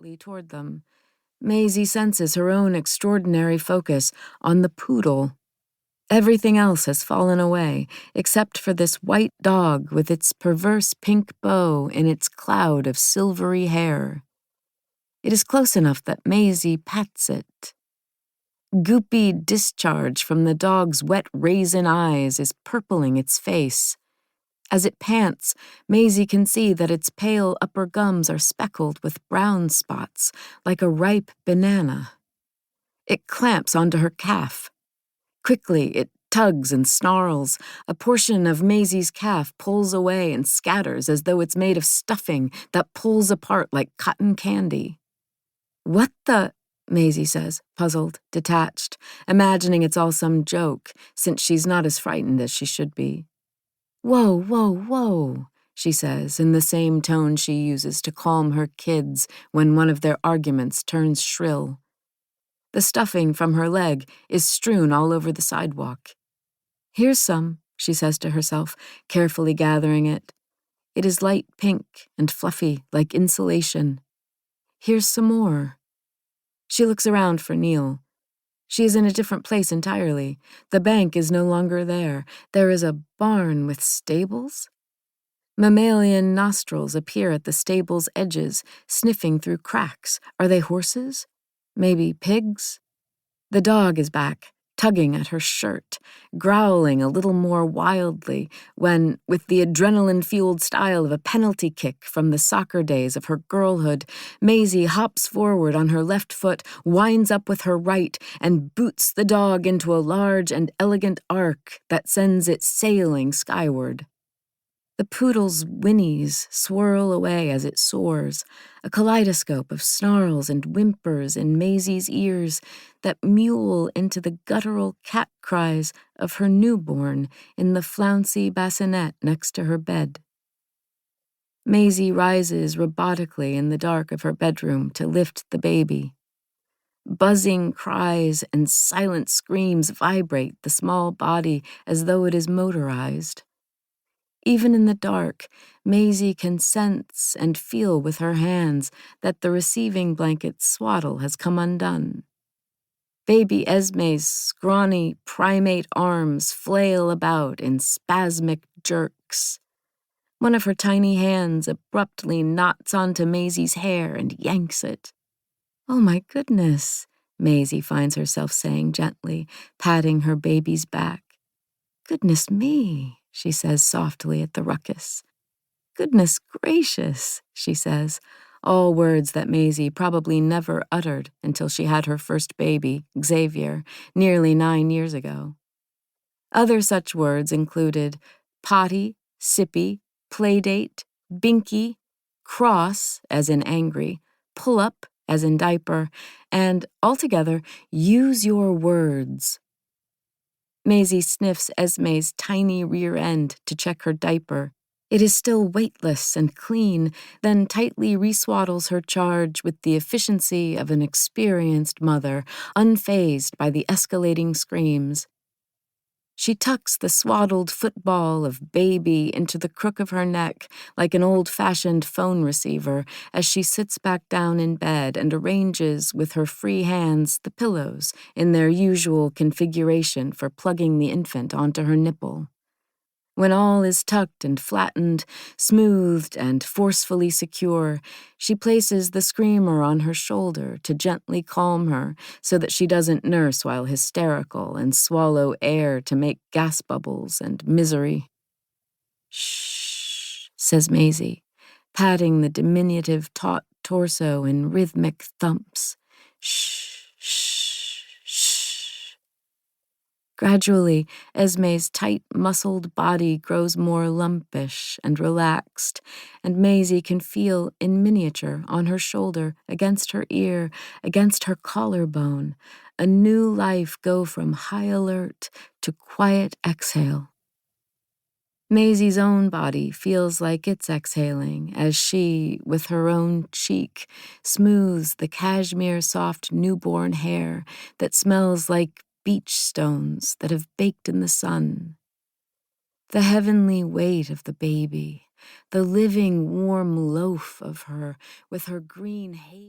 alertly toward them. Maisie senses her own extraordinary focus on the poodle. Everything else has fallen away, except for this white dog with its perverse pink bow in its cloud of silvery hair. It is close enough that Maisie pats it. Goopy discharge from the dog's wet raisin eyes is purpling its face. As it pants, Maisie can see that its pale upper gums are speckled with brown spots, like a ripe banana. It clamps onto her calf. Quickly, it tugs and snarls. A portion of Maisie's calf pulls away and scatters as though it's made of stuffing that pulls apart like cotton candy. "What the?" Maisie says, puzzled, detached, imagining it's all some joke, since she's not as frightened as she should be. "Whoa, whoa, whoa," she says in the same tone she uses to calm her kids when one of their arguments turns shrill. The stuffing from her leg is strewn all over the sidewalk. "Here's some," she says to herself, carefully gathering it. It is light pink and fluffy, like insulation. "Here's some more." She looks around for Neil. She is in a different place entirely. The bank is no longer there. There is a barn with stables. Mammalian nostrils appear at the stable's edges, sniffing through cracks. Are they horses? Maybe pigs? The dog is back, tugging at her shirt, growling a little more wildly when, with the adrenaline-fueled style of a penalty kick from the soccer days of her girlhood, Maisie hops forward on her left foot, winds up with her right, and boots the dog into a large and elegant arc that sends it sailing skyward. The poodle's whinnies swirl away as it soars, a kaleidoscope of snarls and whimpers in Maisie's ears that mule into the guttural cat cries of her newborn in the flouncy bassinet next to her bed. Maisie rises robotically in the dark of her bedroom to lift the baby. Buzzing cries and silent screams vibrate the small body as though it is motorized. Even in the dark, Maisie can sense and feel with her hands that the receiving blanket's swaddle has come undone. Baby Esme's scrawny primate arms flail about in spasmic jerks. One of her tiny hands abruptly knots onto Maisie's hair and yanks it. "Oh my goodness," Maisie finds herself saying gently, patting her baby's back. "Goodness me," she says softly at the ruckus. "Goodness gracious," she says, all words that Maisie probably never uttered until she had her first baby, Xavier, nearly 9 years ago. Other such words included potty, sippy, playdate, binky, cross, as in angry, pull up, as in diaper, and, altogether, use your words. Maisie sniffs Esme's tiny rear end to check her diaper. It is still weightless and clean, then tightly reswaddles her charge with the efficiency of an experienced mother, unfazed by the escalating screams. She tucks the swaddled football of baby into the crook of her neck like an old-fashioned phone receiver as she sits back down in bed and arranges with her free hands the pillows in their usual configuration for plugging the infant onto her nipple. When all is tucked and flattened, smoothed and forcefully secure, she places the screamer on her shoulder to gently calm her so that she doesn't nurse while hysterical and swallow air to make gas bubbles and misery. "Shh," says Maisie, patting the diminutive taut torso in rhythmic thumps. "Shh, shh, shh." Gradually, Esme's tight, muscled body grows more lumpish and relaxed, and Maisie can feel, in miniature, on her shoulder, against her ear, against her collarbone, a new life go from high alert to quiet exhale. Maisie's own body feels like it's exhaling as she, with her own cheek, smooths the cashmere-soft newborn hair that smells like beach stones that have baked in the sun. The heavenly weight of the baby, the living warm loaf of her with her green hay